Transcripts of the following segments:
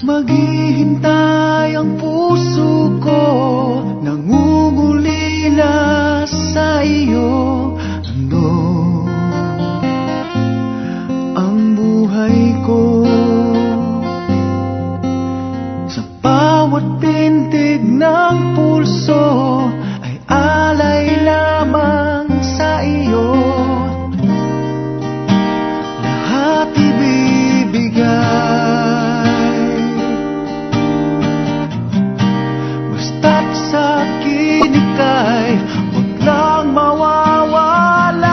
Maghihintay ang puso ko, nangungulila sa iyo. Ano ang buhay ko? Sa bawat pintig ng pulso ay alay lamang sa iyo. Lahat ibibigay, basta't sa akin ika'y huwag lang mawawalay.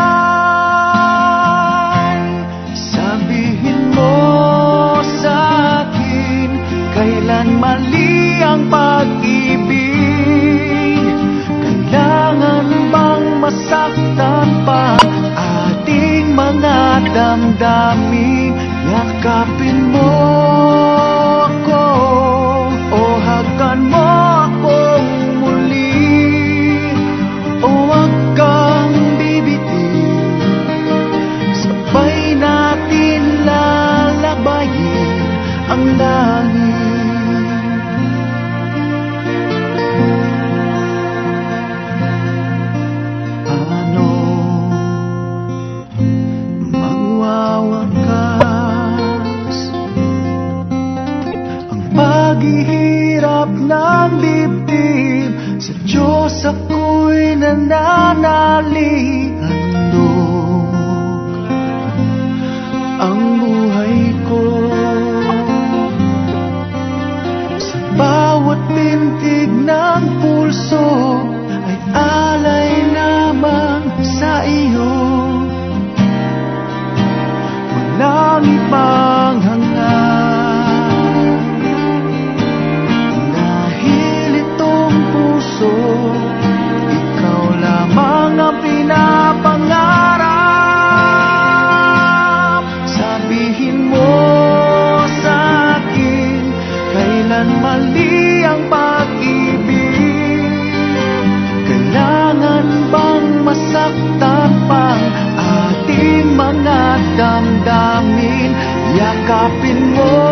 Sabihin mo sa akin, kailan mali ang pag-ibig? Kailangan bang masaktan pa ating mga damdamin? Yakapin mo ako o hagan mo akong muli, o huwag kang bibitin. Sabay natin lalabayin ang langit. Paano magwawakas ang paghihirap ng dibdib? Sa Diyos ako'y nananalig. Handog ang buhay ko, sa bawat pintig ng pulso ay alay lamang sa iyo. Walang ibang hangad, dahil itong puso, ikaw lamang ang pinapangarap. Sabihin mo sa akin, kailan mali ang pag-ibig? Kailangan bang masaktan pang ating mga damdamin? Yakapin mo